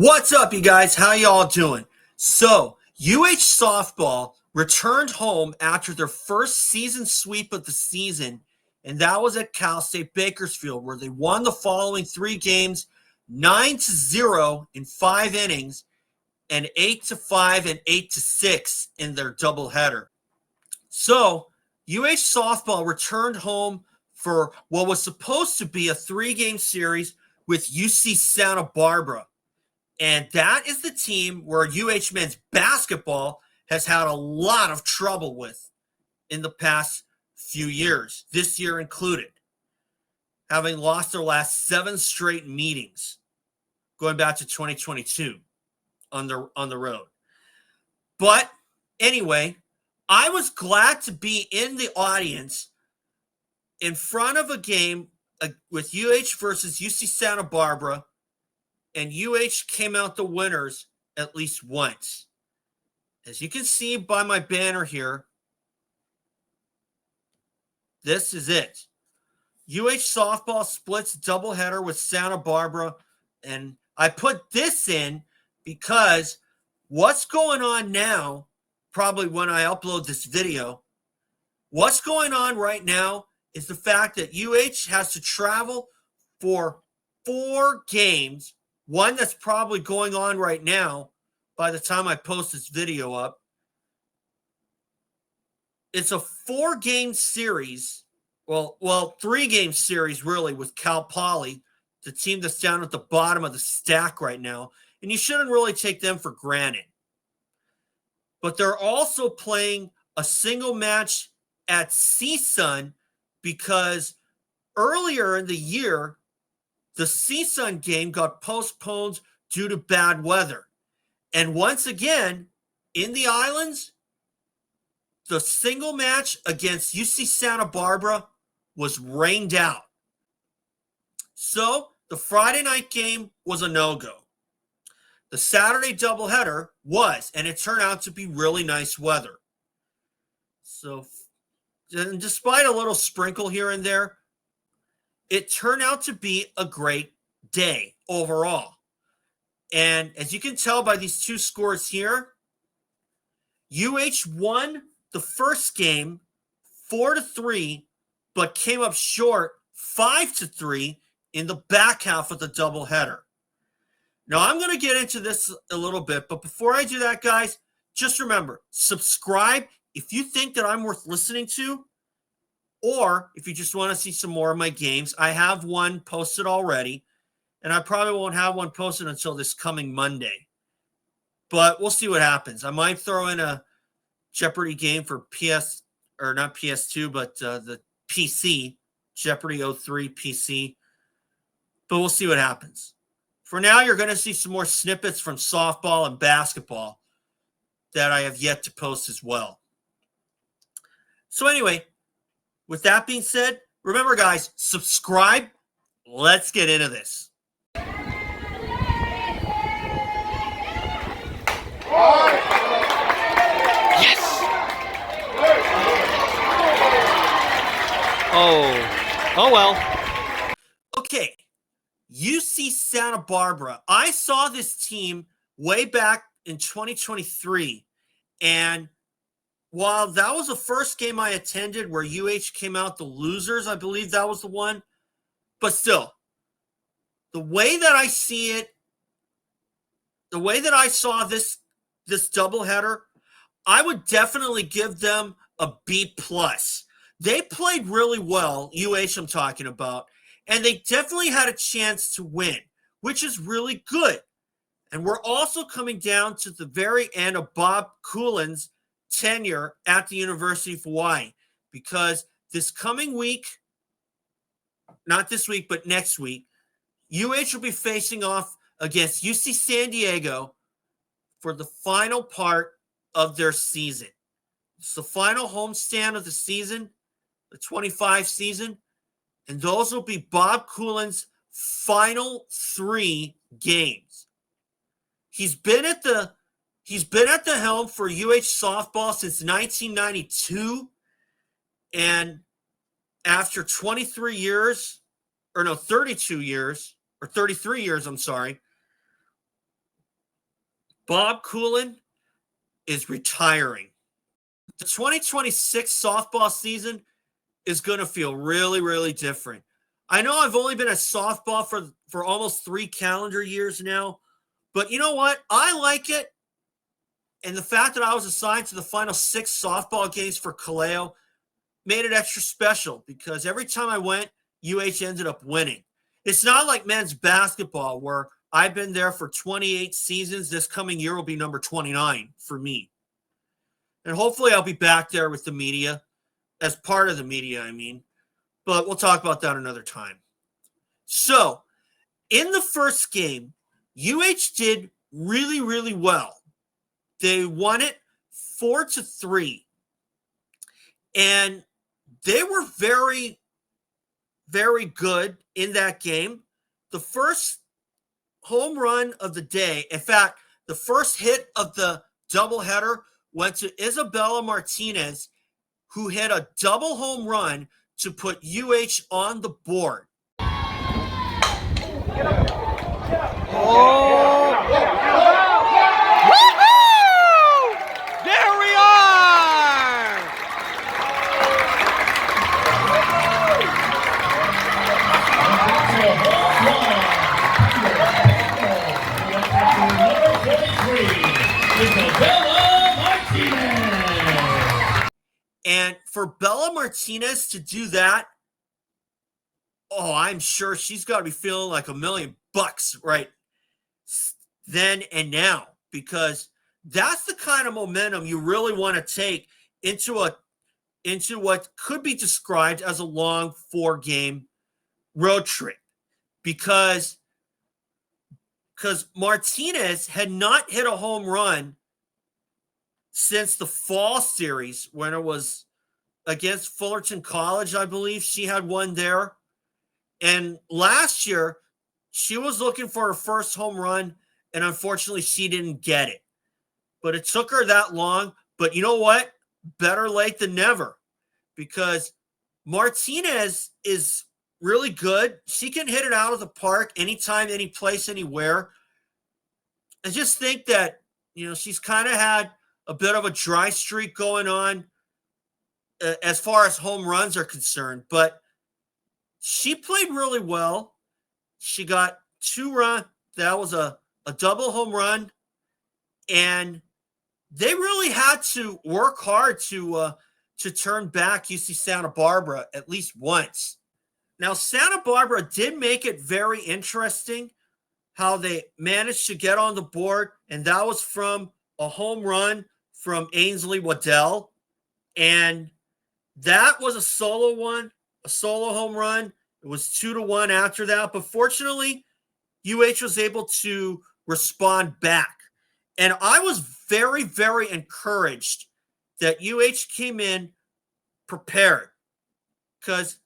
What's up, you guys? How y'all doing? So, UH softball returned home after their first season sweep of the season, and that was at Cal State Bakersfield, where they won the following three games 9-0 in 5 innings and 8-5 and 8-6 in their doubleheader. So, UH softball returned home for what was supposed to be a 3-game series with UC Santa Barbara. And that is the team where UH men's basketball has had a lot of trouble with in the past few years, this year included, having lost their last 7 straight meetings going back to 2022 on the road. But anyway, I was glad to be in the audience in front of a game with UH versus UC Santa Barbara, and UH came out the winners at least once. As you can see by my banner here, this is it. UH softball splits doubleheader with Santa Barbara, and I put this in because what's going on now, probably when I upload this video, what's going on right now is the fact that UH has to travel for 4 games. One that's probably going on right now by the time I post this video up. It's a 4-game series. Well, 3-game series, really, with Cal Poly, the team that's down at the bottom of the stack right now. And you shouldn't really take them for granted. But they're also playing a single match at CSUN because earlier in the year, the CSUN game got postponed due to bad weather. And once again, in the islands, the single match against UC Santa Barbara was rained out. So the Friday night game was a no-go. The Saturday doubleheader was, and it turned out to be really nice weather. So, and despite a little sprinkle here and there, it turned out to be a great day overall. And as you can tell by these 2 scores here, UH won the first game 4-3, but came up short 5-3 in the back half of the doubleheader. Now, I'm going to get into this a little bit, but before I do that, guys, just remember, subscribe if you think that I'm worth listening to, or if you just want to see some more of my games. I have one posted already, and I probably won't have one posted until this coming Monday. But we'll see what happens. I might throw in a Jeopardy game for PS, or not PS2, but the PC, Jeopardy 03 PC. But we'll see what happens. For now, you're going to see some more snippets from softball and basketball that I have yet to post as well. So anyway, with that being said, remember, guys, subscribe. Let's get into this. Yes! Oh well. Okay, UC Santa Barbara. I saw this team way back in 2023, and while that was the first game I attended where UH came out the losers, I believe that was the one. But still, the way that I see it, the way that I saw this doubleheader, I would definitely give them a B+. They played really well, UH I'm talking about, and they definitely had a chance to win, which is really good. And we're also coming down to the very end of Bob Coulin's tenure at the University of Hawaii, because this coming week, not this week, but next week, UH will be facing off against UC San Diego for the final part of their season. It's the final homestand of the season, the 25 season, and those will be Bob Coulin's final 3 games. He's been at the helm for UH softball since 1992, and after 23 years, or no, 32 years, or 33 years, I'm sorry, Bob Coolin is retiring. The 2026 softball season is going to feel really, really different. I know I've only been at softball for almost 3 calendar years now, but you know what? I like it. And the fact that I was assigned to the final 6 softball games for Kaleo made it extra special because every time I went, UH ended up winning. It's not like men's basketball where I've been there for 28 seasons. This coming year will be number 29 for me. And hopefully I'll be back there with the media, as part of the media, I mean. But we'll talk about that another time. So, in the first game, UH did really, really well. They won it 4-3. And they were very, very good in that game. The first home run of the day, in fact, the first hit of the doubleheader went to Izabella Martinez, who hit a double home run to put UH on the board. Oh! Woo-hoo! There we are! Izabella Martinez. And for Bella Martinez to do that, oh, I'm sure she's got to be feeling like $1 million right then and now, because that's the kind of momentum you really want to take into what could be described as a long 4-game road trip, because Martinez had not hit a home run since the fall series when it was against Fullerton College, I believe. She had one there. And last year, she was looking for her first home run, and unfortunately, she didn't get it. But it took her that long. But you know what? Better late than never, because Martinez is really good. She can hit it out of the park anytime, any place, anywhere. I just think that, she's kind of had a bit of a dry streak going on as far as home runs are concerned. But she played really well. She got 2 runs. That was a double home run. And they really had to work hard to turn back UC Santa Barbara at least once. Now, Santa Barbara did make it very interesting how they managed to get on the board, and that was from a home run from Ainsley Waddell. And that was a solo home run. It was 2-1 after that. But fortunately, UH was able to respond back. And I was very, very encouraged that UH came in prepared, because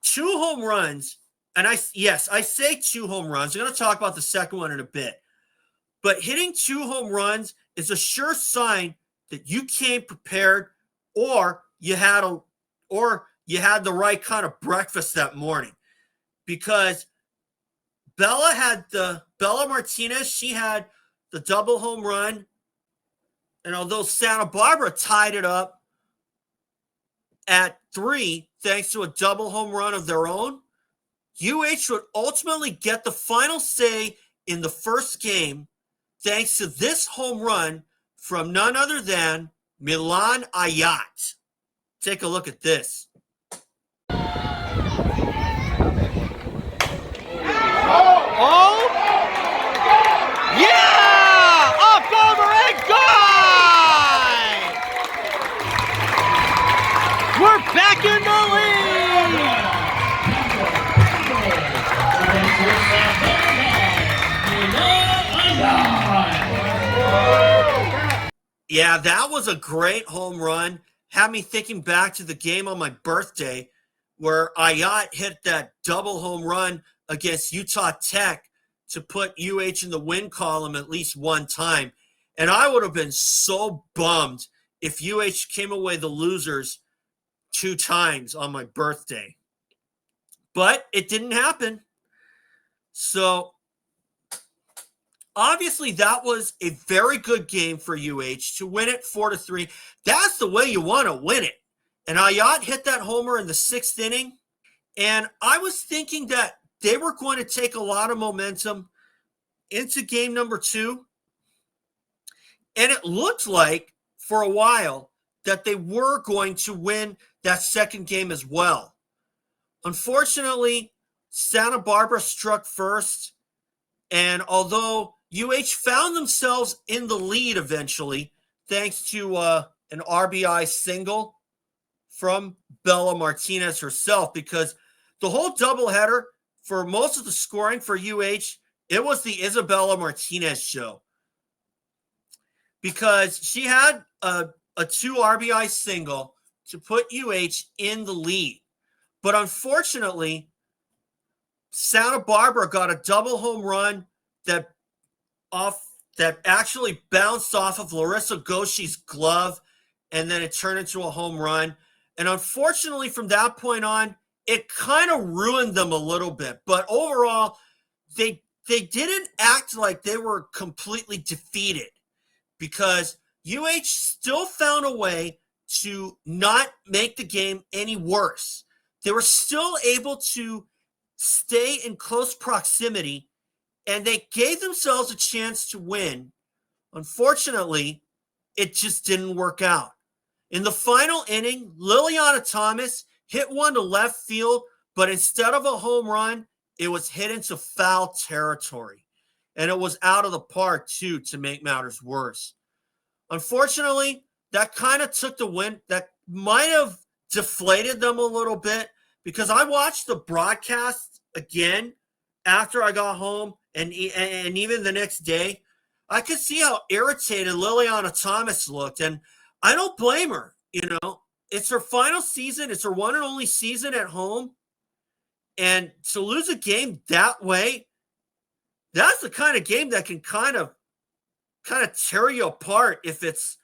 2 home runs, and I say 2 home runs. I'm going to talk about the second one in a bit. But hitting 2 home runs is a sure sign that you came prepared, or you had the right kind of breakfast that morning. Because Bella Martinez, she had the double home run. And although Santa Barbara tied it up at 3, thanks to a double home run of their own, UH would ultimately get the final say in the first game, thanks to this home run from none other than Milan Ayat. Take a look at this. Oh! Yeah! Up over and gone! We're back in the lead! Yeah, that was a great home run. Had me thinking back to the game on my birthday where Ayat hit that double home run against Utah Tech to put UH in the win column at least one time. And I would have been so bummed if UH came away the losers 2 times on my birthday. But it didn't happen. So obviously that was a very good game for UH to win it 4-3. That's the way you want to win it. And Ayat hit that homer in the 6th inning. And I was thinking that they were going to take a lot of momentum into game number 2. And it looked like for a while that they were going to win that second game as well. Unfortunately, Santa Barbara struck first. And although UH found themselves in the lead eventually, thanks to an RBI single from Bella Martinez herself, because the whole doubleheader, for most of the scoring for UH, it was the Izabella Martinez show. Because she had a 2 RBI single to put UH in the lead. But unfortunately, Santa Barbara got a double home run that actually bounced off of Larissa Goshi's glove, and then it turned into a home run. And unfortunately, from that point on, it kind of ruined them a little bit. But overall, they didn't act like they were completely defeated, because UH still found a way to not make the game any worse. They were still able to stay in close proximity, and they gave themselves a chance to win. Unfortunately, it just didn't work out. In the final inning, Liliana Thomas hit one to left field, but instead of a home run, it was hit into foul territory. And it was out of the park, too, to make matters worse. Unfortunately, that kind of took the win. That might have deflated them a little bit, because I watched the broadcast again after I got home, and even the next day. I could see how irritated Liliana Thomas looked, and I don't blame her. It's her final season. It's her one and only season at home. And to lose a game that way, that's the kind of game that can kind of tear you apart if it's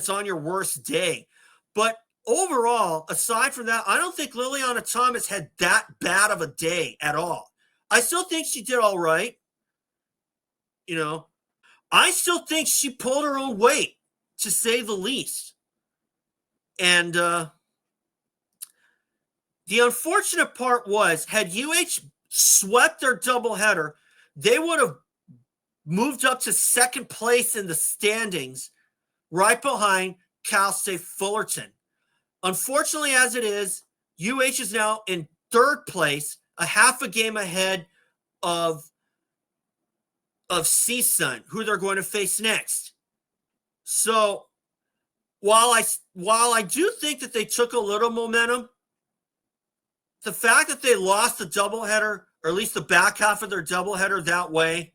on your worst day. But overall, aside from that, I don't think Liliana Thomas had that bad of a day at all. I still think she did all right. I still think she pulled her own weight, to say the least. And the unfortunate part was, had UH swept their doubleheader, they would have moved up to second place in the standings, right behind Cal State Fullerton. Unfortunately, as it is, UH is now in third place, a half a game ahead of CSUN, who they're going to face next. So while I do think that they took a little momentum, the fact that they lost the doubleheader, or at least the back half of their doubleheader that way,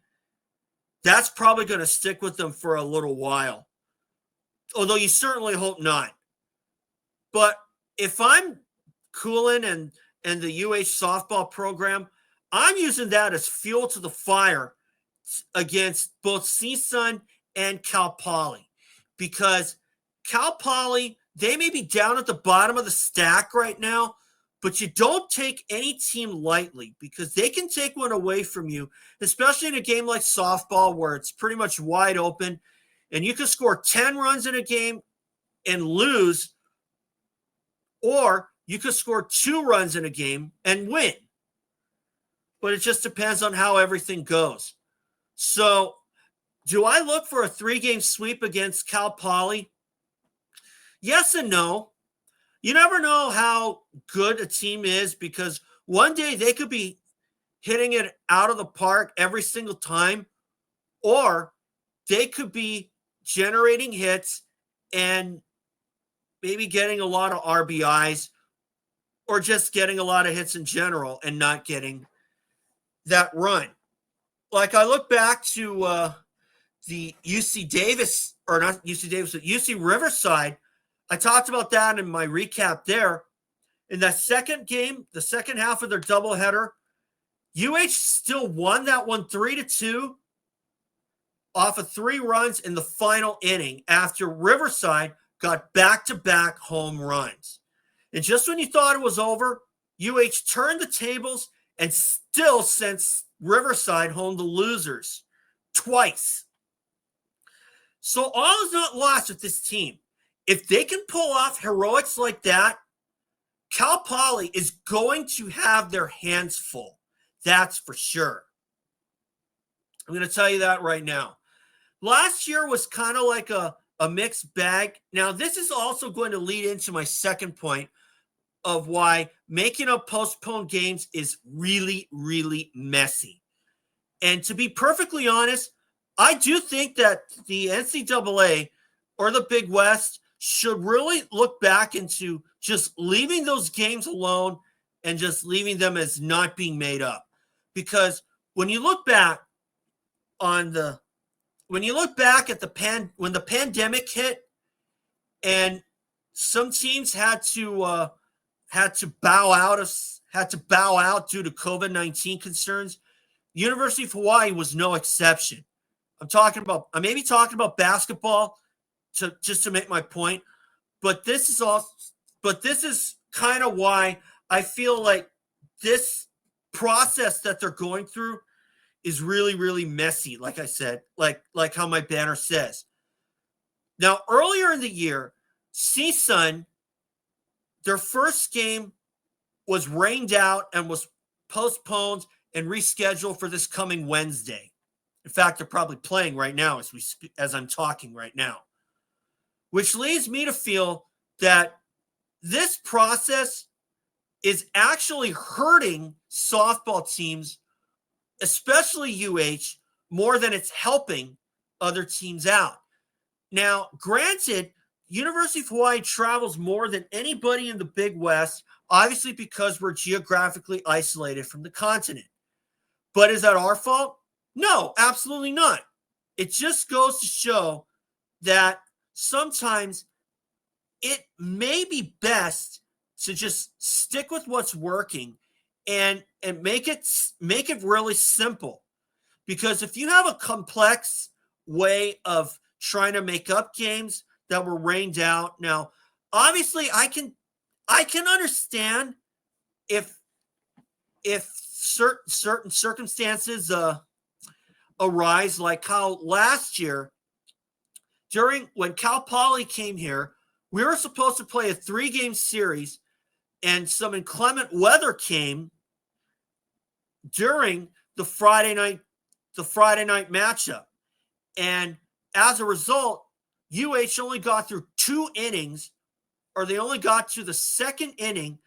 that's probably going to stick with them for a little while. Although you certainly hope not. But if I'm Coolin and the UH softball program, I'm using that as fuel to the fire against both CSUN and Cal Poly. Because Cal Poly, they may be down at the bottom of the stack right now, but you don't take any team lightly, because they can take one away from you, especially in a game like softball where it's pretty much wide open, and you can score 10 runs in a game and lose, or you could score 2 runs in a game and win. But it just depends on how everything goes. So, do I look for a 3-game sweep against Cal Poly? Yes and no. You never know how good a team is, because one day they could be hitting it out of the park every single time, or they could be generating hits and maybe getting a lot of RBIs, or just getting a lot of hits in general and not getting that run. Like, I look back to the UC Davis, or not UC Davis, but UC Riverside. I talked about that in my recap there. In that second game, the second half of their doubleheader, UH still won that one 3-2 off of 3 runs in the final inning after Riverside got back-to-back home runs. And just when you thought it was over, UH turned the tables and still sent Riverside home the losers. twice. So all is not lost with this team. If they can pull off heroics like that, Cal Poly is going to have their hands full. That's for sure. I'm going to tell you that right now. Last year was kind of like a mixed bag. Now, this is also going to lead into my second point of why making up postponed games is really, really messy. And to be perfectly honest, I do think that the NCAA or the Big West should really look back into just leaving those games alone and just leaving them as not being made up. Because when you look back at when the pandemic hit and some teams had to bow out due to COVID-19 concerns, University of Hawaii was no exception. I may be talking about basketball just to make my point, but this is kind of why I feel like this process that they're going through is really, really messy. Like I said, like how my banner says. Now, earlier in the year, CSUN, their first game was rained out and was postponed and rescheduled for this coming Wednesday. In fact, they're probably playing right now as I'm talking right now, which leads me to feel that this process is actually hurting softball teams, especially UH, more than it's helping other teams out. Now, granted, University of Hawaii travels more than anybody in the Big West, obviously because we're geographically isolated from the continent. But is that our fault? No, absolutely not. It just goes to show that sometimes it may be best to just stick with what's working and make it really simple. Because if you have a complex way of trying to make up games that were rained out, now obviously I can understand if certain circumstances arise, like how last year when Cal Poly came here, we were supposed to play a 3-game series, and some inclement weather came during the Friday night matchup. And as a result, UH only got through 2 innings, or they only got to the second inning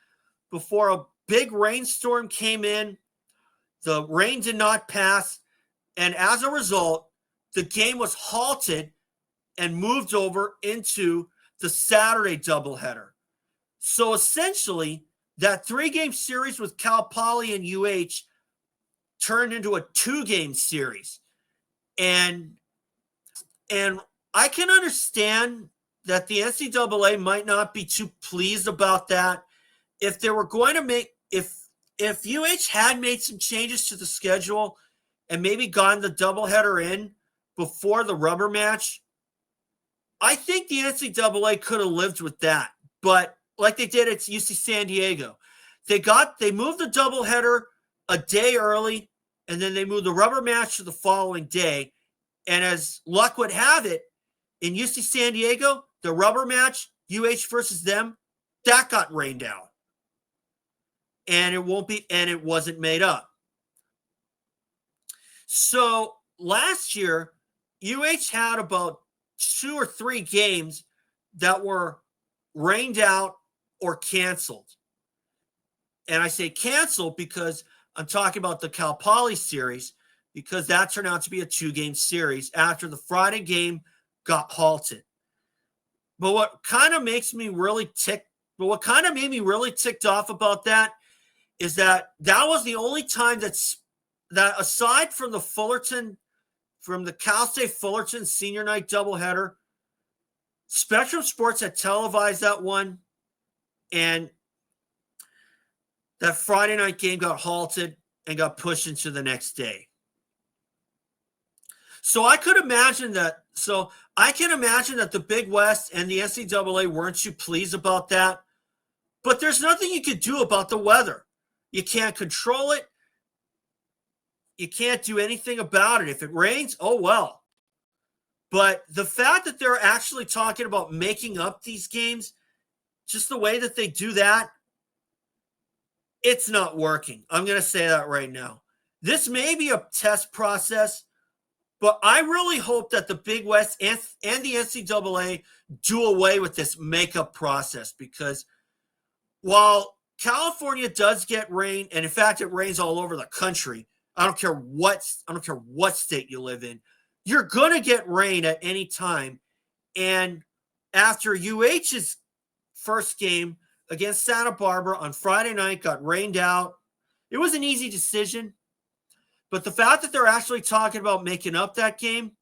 before a big rainstorm came in. The rain did not pass, and as a result, the game was halted and moved over into the Saturday doubleheader. So essentially, that 3-game series with Cal Poly and UH turned into a 2-game series. And I can understand that the NCAA might not be too pleased about that. If they were going to if UH had made some changes to the schedule and maybe gotten the doubleheader in before the rubber match, I think the NCAA could have lived with that. But like they did at UC San Diego, they moved the doubleheader a day early, and then they moved the rubber match to the following day. And as luck would have it, in UC San Diego, the rubber match, UH versus them, that got rained out. And it wasn't made up. So last year, UH had about 2 or 3 games that were rained out or canceled. And I say canceled because I'm talking about the Cal Poly series, because that turned out to be a 2-game series after the Friday game got halted. But what kind of made me really ticked off about that is that was the only time that aside from the Cal State Fullerton senior night doubleheader, Spectrum Sports had televised that one, and that Friday night game got halted and got pushed into the next day. So I can imagine that the Big West and the NCAA weren't too pleased about that. But there's nothing you could do about the weather. You can't control it. you can't do anything about it. If it rains, oh well. But the fact that they're actually talking about making up these games, just the way that they do that, it's not working. I'm going to say that right now. This may be a test process, but I really hope that the Big West and the NCAA do away with this makeup process, because while California does get rain, and in fact it rains all over the country, I don't care what state you live in, you're going to get rain at any time. And after UH's first game against Santa Barbara on Friday night got rained out, it was an easy decision. But the fact that they're actually talking about making up that game,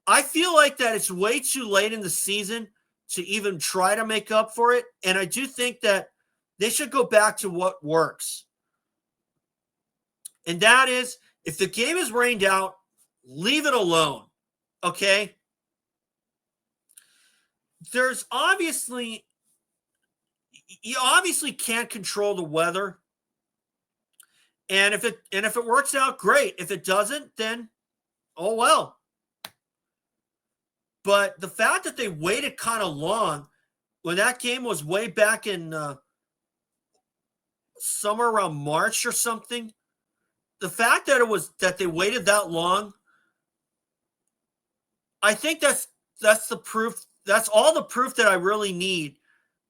I feel like that it's way too late in the season to even try to make up for it. And I do think that they should go back to what works. And that is, if the game is rained out, leave it alone, okay? You obviously can't control the weather. And if it works out, great. If it doesn't, then oh well. But the fact that they waited kind of long, when that game was way back in somewhere around March or something, the fact that they waited that long, I think that's the proof. That's all the proof that I really need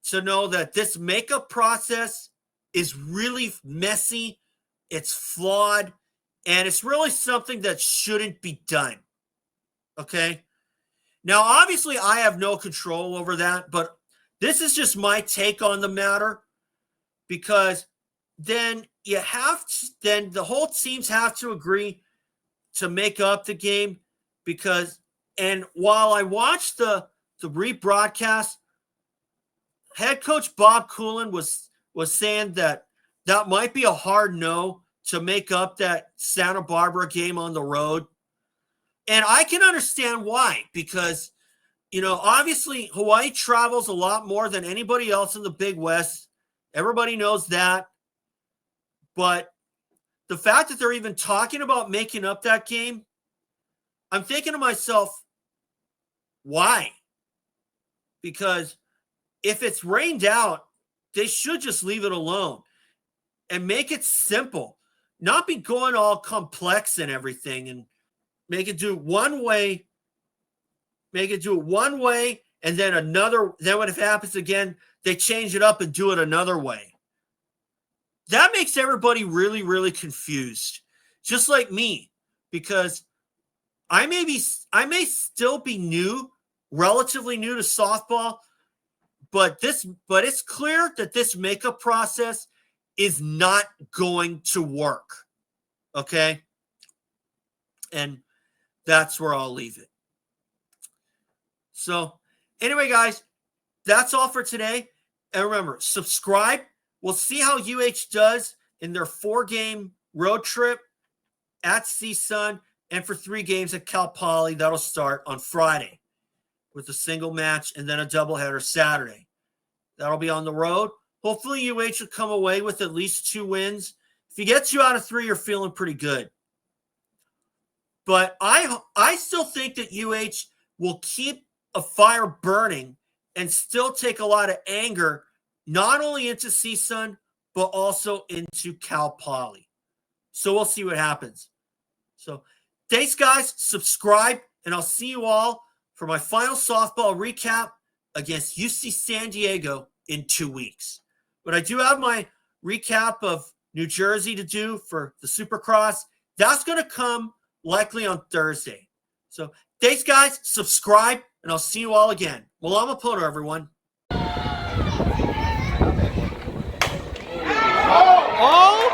to know that this makeup process is really messy. It's flawed, and it's really something that shouldn't be done. Okay? Now, obviously, I have no control over that, but this is just my take on the matter, because then then the whole teams have to agree to make up the game, and while I watched the rebroadcast, head coach Bob Coolin was saying that might be a hard no to make up that Santa Barbara game on the road. And I can understand why, because, obviously Hawaii travels a lot more than anybody else in the Big West. Everybody knows that. But the fact that they're even talking about making up that game, I'm thinking to myself, why? Because if it's rained out, they should just leave it alone and make it simple, not be going all complex and everything, and make it do it one way, and then another. Then when it happens again, they change it up and do it another way. That makes everybody really, really confused, just like me, because I may still be relatively new to softball, but it's clear that this makeup process is not going to work. Okay? And that's where I'll leave it. So, anyway, guys, that's all for today. And remember, subscribe. We'll see how UH does in their 4-game road trip at CSUN, and for 3 games at Cal Poly. That'll start on Friday with a single match and then a doubleheader Saturday. That'll be on the road. Hopefully UH will come away with at least 2 wins. If you get 2 out of 3, you're feeling pretty good. But I still think that UH will keep a fire burning and still take a lot of anger, not only into CSUN, but also into Cal Poly. So we'll see what happens. So thanks, guys. Subscribe, and I'll see you all for my final softball recap against UC San Diego in 2 weeks. But I do have my recap of New Jersey to do for the Supercross. That's going to come likely on Thursday. So thanks, guys. Subscribe, and I'll see you all again. Malama Pono, everyone. Oh!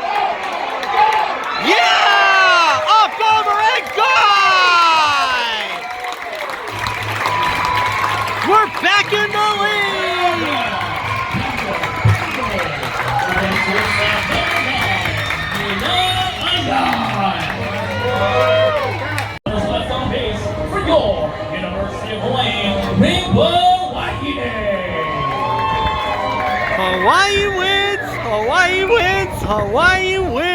Yeah! Up over and gone! We're back in the lead! Left on base for your University of Hawaii, Rainbow Wāhine. Hawaii wins! Hawaii wins! Hawaii wins!